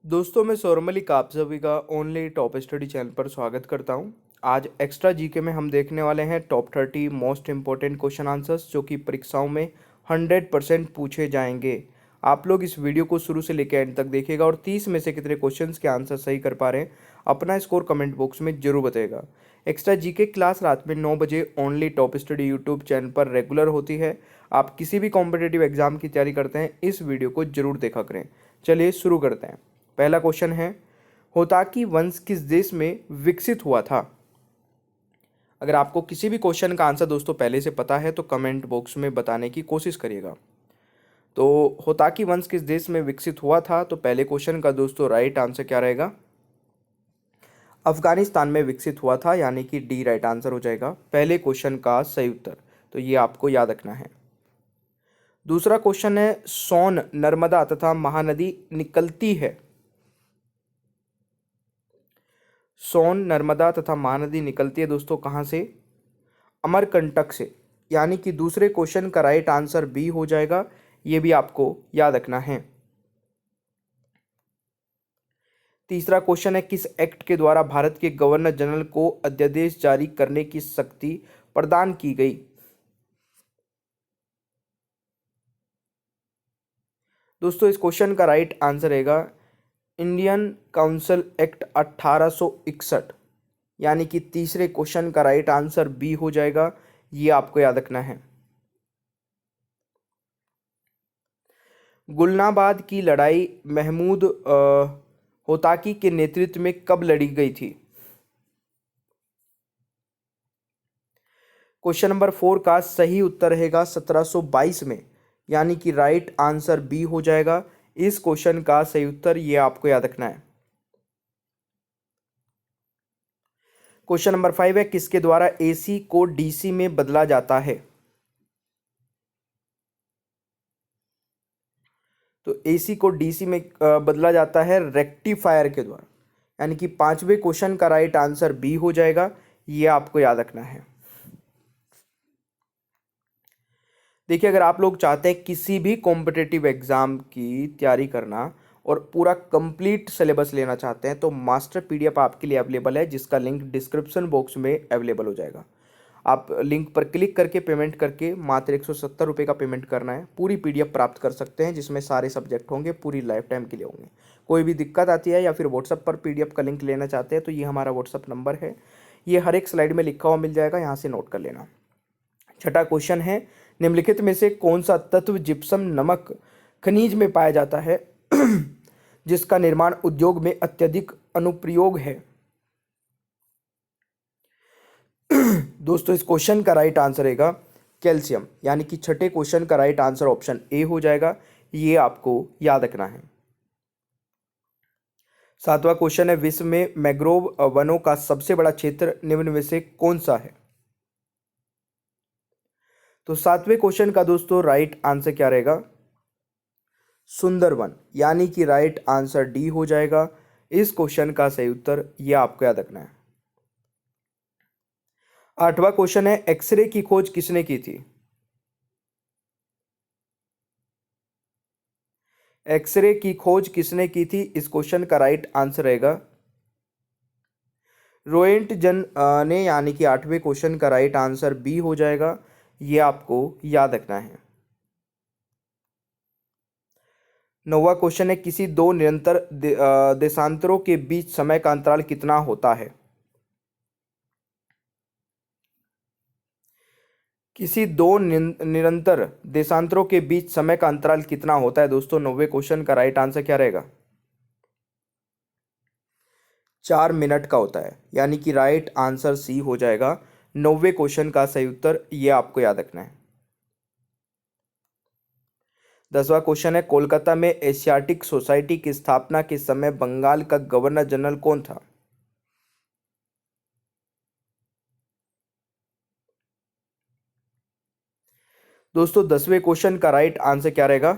दोस्तों मैं सौरभ मलिक आप सभी का ओनली टॉप स्टडी चैनल पर स्वागत करता हूं। आज एक्स्ट्रा जीके में हम देखने वाले हैं top 30 most important question answers जो कि परीक्षाओं में 100% पूछे जाएंगे। आप लोग इस वीडियो को शुरू से लेकर एंड तक देखिएगा और 30 में से कितने क्वेश्चंस के आंसर सही कर पा रहे हैं अपना स्कोर कमेंट बॉक्स में जरूर बताएगा। एक्स्ट्रा जीके क्लास रात में 9 बजे only top study YouTube channel पर रेगुलर होती है। आप किसी भी कॉम्पिटेटिव एग्जाम की तैयारी करते हैं इस वीडियो को जरूर देखा करें। चलिए शुरू करते हैं। पहला क्वेश्चन है, होताकी वंश किस देश में विकसित हुआ था? अगर आपको किसी भी क्वेश्चन का आंसर दोस्तों पहले से पता है तो कमेंट बॉक्स में बताने की कोशिश करिएगा। तो होताकी वंश किस देश में विकसित हुआ था, तो पहले क्वेश्चन का दोस्तों राइट आंसर क्या रहेगा? अफगानिस्तान में विकसित हुआ था, यानी कि डी राइट आंसर हो जाएगा पहले क्वेश्चन का सही उत्तर। तो ये आपको याद रखना है। दूसरा क्वेश्चन है, सोन नर्मदा तथा महानदी निकलती है। सोन नर्मदा तथा महानदी निकलती है दोस्तों कहाँ से? अमरकंटक से, यानी कि दूसरे क्वेश्चन का राइट आंसर बी हो जाएगा। ये भी आपको याद रखना है। तीसरा क्वेश्चन है, किस एक्ट के द्वारा भारत के गवर्नर जनरल को अध्यादेश जारी करने की शक्ति प्रदान की गई? दोस्तों इस क्वेश्चन का राइट आंसर रहेगा इंडियन काउंसिल एक्ट 1861, यानी कि तीसरे क्वेश्चन का राइट आंसर बी हो जाएगा। ये आपको याद रखना है। गुलनाबाद की लड़ाई महमूद होताकी के नेतृत्व में कब लड़ी गई थी? क्वेश्चन नंबर 4 का सही उत्तर रहेगा 1722 में, यानी कि राइट आंसर बी हो जाएगा इस क्वेश्चन का सही उत्तर। ये आपको याद रखना है। क्वेश्चन नंबर 5 है, किसके द्वारा एसी को डीसी में बदला जाता है? तो एसी को डीसी में बदला जाता है रेक्टिफायर के द्वारा, यानी कि पांचवें क्वेश्चन का राइट आंसर बी हो जाएगा। ये आपको याद रखना है। देखिए अगर आप लोग चाहते हैं किसी भी कॉम्पिटिटिव एग्जाम की तैयारी करना और पूरा कंप्लीट सिलेबस लेना चाहते हैं तो मास्टर पीडीएफ आपके लिए अवेलेबल है, जिसका लिंक डिस्क्रिप्शन बॉक्स में अवेलेबल हो जाएगा। आप लिंक पर क्लिक करके पेमेंट करके मात्र 170 रुपये का पेमेंट करना है, पूरी पीडीएफ प्राप्त कर सकते हैं, जिसमें सारे सब्जेक्ट होंगे, पूरी लाइफ टाइम के लिए होंगे। कोई भी दिक्कत आती है या फिर व्हाट्सअप पर पीडीएफ का लिंक लेना चाहते हैं तो ये हमारा व्हाट्सअप नंबर है, ये हर एक स्लाइड में लिखा हुआ मिल जाएगा, यहाँ से नोट कर लेना। छठा क्वेश्चन है, निम्नलिखित में से कौन सा तत्व जिप्सम नमक खनिज में पाया जाता है जिसका निर्माण उद्योग में अत्यधिक अनुप्रयोग है? दोस्तों इस क्वेश्चन का राइट आंसर रहेगा कैल्शियम, यानी कि छठे क्वेश्चन का राइट आंसर ऑप्शन ए हो जाएगा। ये आपको याद रखना है। सातवां क्वेश्चन है, विश्व में मैंग्रोव वनों का सबसे बड़ा क्षेत्र निम्न में से कौन सा है? तो सातवें क्वेश्चन का दोस्तों राइट आंसर क्या रहेगा? सुंदरवन, यानी कि राइट आंसर डी हो जाएगा इस क्वेश्चन का सही उत्तर। यह आपको याद रखना है। आठवां क्वेश्चन है, एक्सरे की खोज किसने की थी? एक्सरे की खोज किसने की थी? इस क्वेश्चन का राइट आंसर रहेगा रोएंटजन ने, यानी कि आठवें क्वेश्चन का राइट आंसर बी हो जाएगा। यह आपको याद रखना है। नौवां क्वेश्चन है, किसी दो निरंतर देशांतरों के बीच समय का अंतराल कितना होता है? किसी दो निरंतर देशांतरों के बीच समय का अंतराल कितना होता है? दोस्तों नौवे क्वेश्चन का राइट आंसर क्या रहेगा? 4 मिनट का होता है, यानी कि राइट आंसर सी हो जाएगा नौवे क्वेश्चन का सही उत्तर। यह आपको याद रखना है। 10वां क्वेश्चन है, कोलकाता में एशियाटिक सोसाइटी की स्थापना के समय बंगाल का गवर्नर जनरल कौन था? दोस्तों 10वें क्वेश्चन का राइट आंसर क्या रहेगा?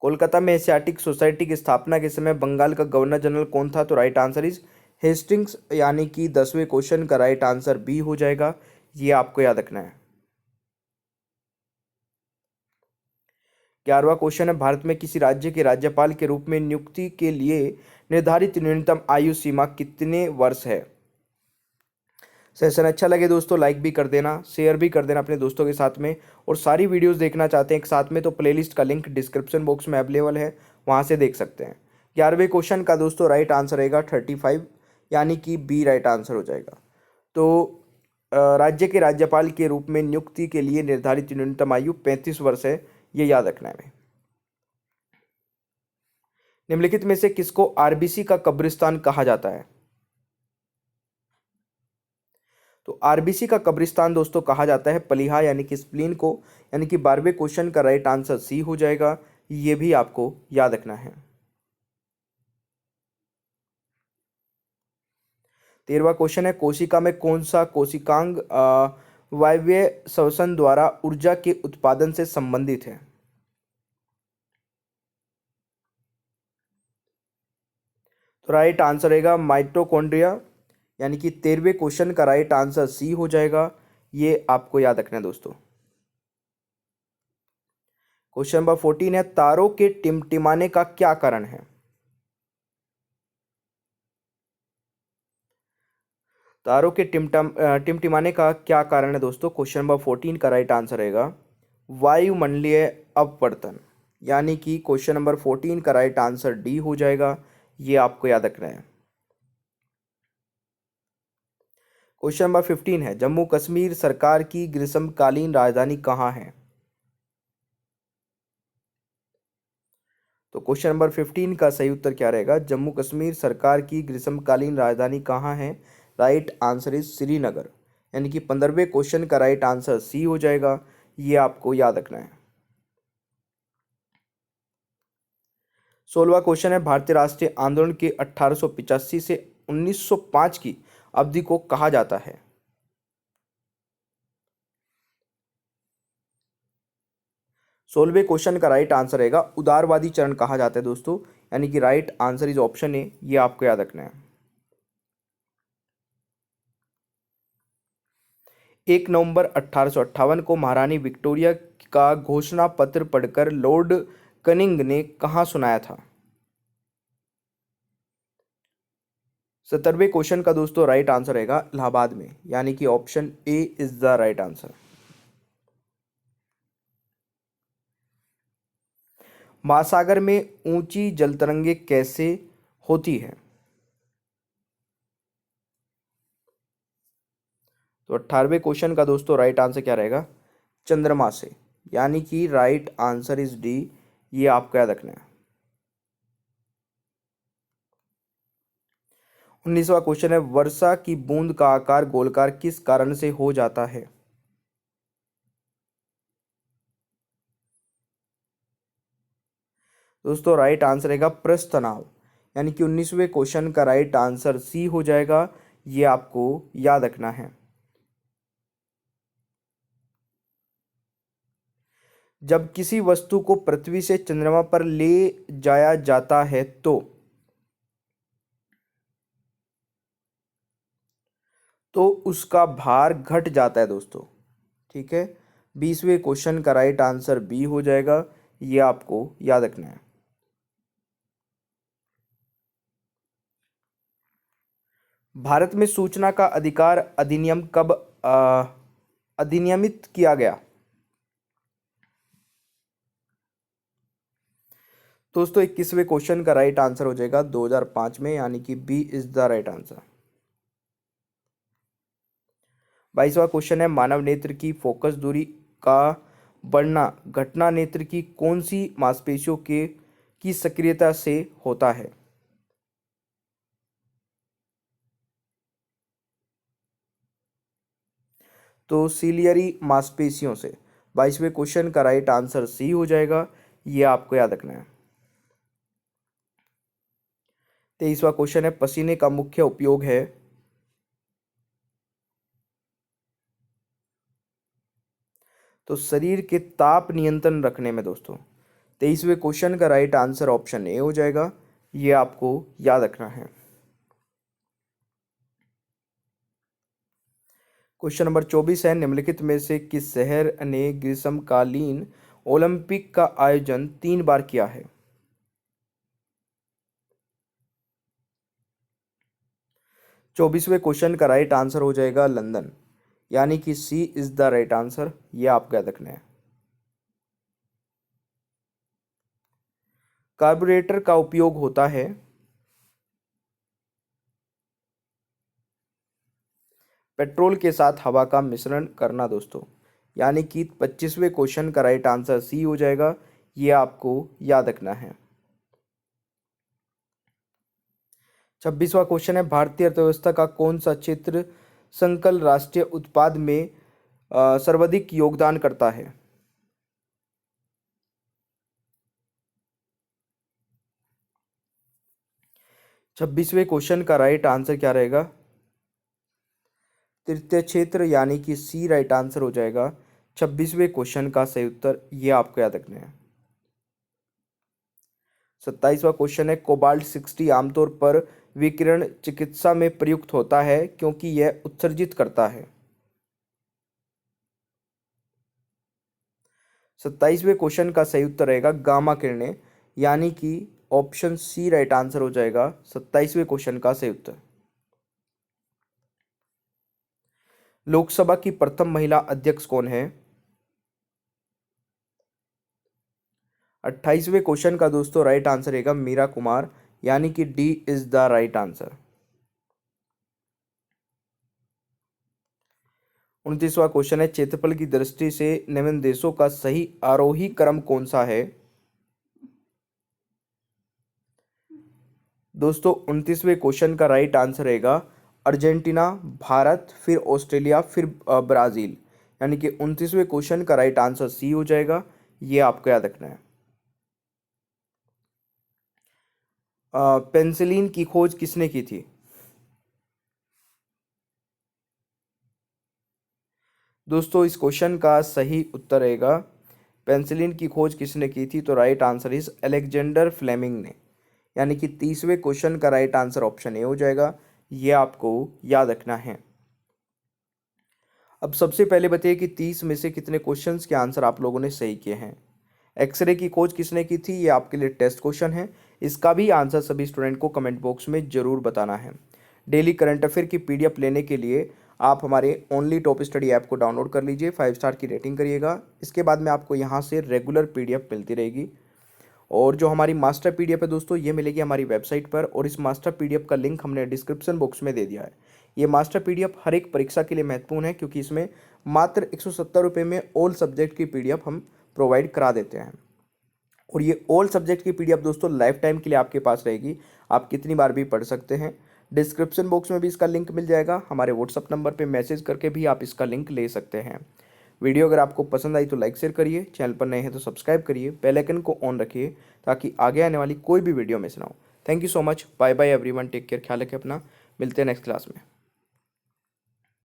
कोलकाता में एशियाटिक सोसाइटी की स्थापना के समय बंगाल का गवर्नर जनरल कौन था? तो राइट आंसर इज हेस्टिंग्स, यानी कि 10वें क्वेश्चन का राइट आंसर बी हो जाएगा। ये आपको याद रखना है। 11वां क्वेश्चन है, भारत में किसी राज्य के राज्यपाल के रूप में नियुक्ति के लिए निर्धारित न्यूनतम आयु सीमा कितने वर्ष है। सेशन अच्छा लगे दोस्तों लाइक भी कर देना, शेयर भी कर देना अपने दोस्तों के साथ में, और सारी वीडियोस देखना चाहते हैं एक साथ में तो प्लेलिस्ट का लिंक डिस्क्रिप्शन बॉक्स में अवेलेबल है, वहां से देख सकते हैं। 11वें क्वेश्चन का दोस्तों राइट आंसर रहेगा 35, यानी कि बी राइट आंसर हो जाएगा। तो राज्य के राज्यपाल के रूप में नियुक्ति के लिए निर्धारित न्यूनतम आयु 35 वर्ष है, ये याद रखना है। निम्नलिखित में से किसको आरबीसी का कब्रिस्तान कहा जाता है। तो आरबीसी का कब्रिस्तान दोस्तों कहा जाता है प्लीहा यानी कि स्प्लीन को, यानी कि 12वें क्वेश्चन का राइट आंसर सी हो जाएगा, ये भी आपको याद रखना है। 13वां क्वेश्चन है, कोशिका में कौन सा कोशिकांग वायवीय श्वसन द्वारा ऊर्जा के उत्पादन से संबंधित है। तो राइट आंसर रहेगा माइटोकॉन्ड्रिया, यानी कि 13वें क्वेश्चन का राइट आंसर सी हो जाएगा, ये आपको याद रखना है दोस्तों। क्वेश्चन नंबर 14 है, तारों के टिमटिमाने का क्या कारण है। तारों के टिमटिमाने का क्या कारण है दोस्तों। क्वेश्चन नंबर 14 का राइट आंसर रहेगा वायुमंडलीय अपवर्तन, यानी कि क्वेश्चन नंबर 14 का राइट आंसर डी हो जाएगा, ये आपको याद रखना है। क्वेश्चन नंबर 15 है, जम्मू कश्मीर सरकार की ग्रीष्मकालीन राजधानी कहाँ है। तो क्वेश्चन नंबर 15 का सही उत्तर क्या रहेगा, जम्मू कश्मीर सरकार की ग्रीष्मकालीन राजधानी कहाँ है। राइट आंसर इज श्रीनगर, यानी कि 15वें क्वेश्चन का राइट आंसर सी हो जाएगा, ये आपको याद रखना है। 16वां क्वेश्चन है, भारतीय राष्ट्रीय आंदोलन के 1885 से 1905 की अवधि को कहा जाता है। 16वें क्वेश्चन का राइट आंसर रहेगा उदारवादी चरण कहा जाता है दोस्तों, यानी कि right answer is option A, ये आपको याद रखना है। 1 नवंबर 1858 को महारानी विक्टोरिया का घोषणा पत्र पढ़कर लॉर्ड कनिंग ने कहाँ सुनाया था। 17वें क्वेश्चन का दोस्तों राइट आंसर रहेगा इलाहाबाद में, यानी कि option A is the right answer. महासागर में ऊंची जलतरंगे कैसे होती है। तो 18वें क्वेश्चन का दोस्तों राइट आंसर क्या रहेगा, चंद्रमा से, यानी कि राइट आंसर इज डी, ये आपको याद रखना है। 19वां क्वेश्चन है, वर्षा की बूंद का आकार गोलाकार किस कारण से हो जाता है। दोस्तों राइट आंसर रहेगा पृष्ठ तनाव, यानी कि 19वें क्वेश्चन का राइट आंसर सी हो जाएगा, ये आपको याद रखना है। जब किसी वस्तु को पृथ्वी से चंद्रमा पर ले जाया जाता है तो उसका भार घट जाता है दोस्तों, ठीक है। 20वें क्वेश्चन का राइट आंसर बी हो जाएगा, ये आपको याद रखना है। भारत में सूचना का अधिकार अधिनियम कब अधिनियमित किया गया। दोस्तों 21वें क्वेश्चन का राइट आंसर हो जाएगा 2005 में, यानी कि B is the right answer. 22वां क्वेश्चन है, मानव नेत्र की फोकस दूरी का बढ़ना घटना नेत्र की कौन सी मांसपेशियों के की सक्रियता से होता है। तो सीलियरी मांसपेशियों से। 22वें क्वेश्चन का राइट आंसर सी हो जाएगा, ये आपको याद रखना है। 23वां क्वेश्चन है, पसीने का मुख्य उपयोग है। तो शरीर के ताप नियंत्रण रखने में दोस्तों। 23वें क्वेश्चन का राइट आंसर ऑप्शन ए हो जाएगा, ये आपको याद रखना है। क्वेश्चन नंबर 24 है, निम्नलिखित में से किस शहर ने ग्रीष्मकालीन ओलंपिक का आयोजन 3 बार किया है? 24वें क्वेश्चन का राइट आंसर हो जाएगा लंदन, यानी कि सी इज द राइट आंसर। ये आपको याद रखना है। कार्बोरेटर का उपयोग होता है? पेट्रोल के साथ हवा का मिश्रण करना दोस्तों, यानी कि 25वें क्वेश्चन का राइट आंसर सी हो जाएगा। ये आपको याद रखना है। 26वां क्वेश्चन है, भारतीय अर्थव्यवस्था का कौन सा क्षेत्र सकल राष्ट्रीय उत्पाद में सर्वाधिक योगदान करता है? 26वें क्वेश्चन का राइट आंसर क्या रहेगा? तृतीय क्षेत्र, यानी कि सी राइट आंसर हो जाएगा 26वें क्वेश्चन का सही उत्तर। ये आपको याद रखना है। 27वां क्वेश्चन है, कोबाल्ट 60 आमतौर पर विकिरण चिकित्सा में प्रयुक्त होता है क्योंकि यह उत्सर्जित करता है? 27वें क्वेश्चन का सही उत्तर रहेगा गामा किरणें, यानी कि ऑप्शन सी राइट आंसर हो जाएगा 27वें क्वेश्चन का सही उत्तर। लोकसभा की प्रथम महिला अध्यक्ष कौन है? 28वें क्वेश्चन का दोस्तों राइट आंसर रहेगा मीरा कुमार, यानी कि D is the right answer. 29वां क्वेश्चन है, क्षेत्रफल की दृष्टि से निम्न देशों का सही आरोही क्रम कौन सा है? दोस्तों 29वें क्वेश्चन का राइट आंसर रहेगा अर्जेंटीना, भारत, फिर ऑस्ट्रेलिया, फिर ब्राजील, यानी कि 29वें क्वेश्चन का राइट आंसर सी हो जाएगा। ये आपको याद रखना है। पेंसिलिन की खोज किसने की थी? दोस्तों इस क्वेश्चन का सही उत्तर रहेगा पेंसिलिन की खोज किसने की थी, तो right answer is Alexander Fleming ने, यानी कि 30वें क्वेश्चन का राइट आंसर ऑप्शन ए हो जाएगा। ये आपको याद रखना है। अब सबसे पहले बताइए कि 30 में से कितने क्वेश्चंस के आंसर आप लोगों ने सही किए हैं। एक्सरे की खोज किसने की थी, ये आपके लिए टेस्ट क्वेश्चन है। इसका भी आंसर सभी स्टूडेंट को कमेंट बॉक्स में जरूर बताना है। डेली करंट अफेयर की पीडीएफ लेने के लिए आप हमारे ओनली टॉप स्टडी ऐप को डाउनलोड कर लीजिए, 5 स्टार की रेटिंग करिएगा। इसके बाद में आपको यहाँ से रेगुलर पीडीएफ मिलती रहेगी। और जो हमारी मास्टर पीडीएफ है दोस्तों, ये मिलेगी हमारी वेबसाइट पर, और इस मास्टर पीडीएफ का लिंक हमने डिस्क्रिप्शन बॉक्स में दे दिया है। ये मास्टर पीडीएफ हर एक परीक्षा के लिए महत्वपूर्ण है, क्योंकि इसमें मात्र 170 रुपये में ऑल सब्जेक्ट की पीडीएफ हम प्रोवाइड करा देते हैं। और ये ऑल सब्जेक्ट की पीडीएफ दोस्तों लाइफ टाइम के लिए आपके पास रहेगी, आप कितनी बार भी पढ़ सकते हैं। डिस्क्रिप्शन बॉक्स में भी इसका लिंक मिल जाएगा। हमारे व्हाट्सअप नंबर पे मैसेज करके भी आप इसका लिंक ले सकते हैं। वीडियो अगर आपको पसंद आई तो लाइक शेयर करिए, चैनल पर नए हैं तो सब्सक्राइब करिए, बेल आइकन को ऑन रखिए ताकि आगे आने वाली कोई भी वीडियो मिस ना हो। Thank you so much, bye bye everyone, take care, ख्याल रखें अपना, मिलते हैं नेक्स्ट क्लास में।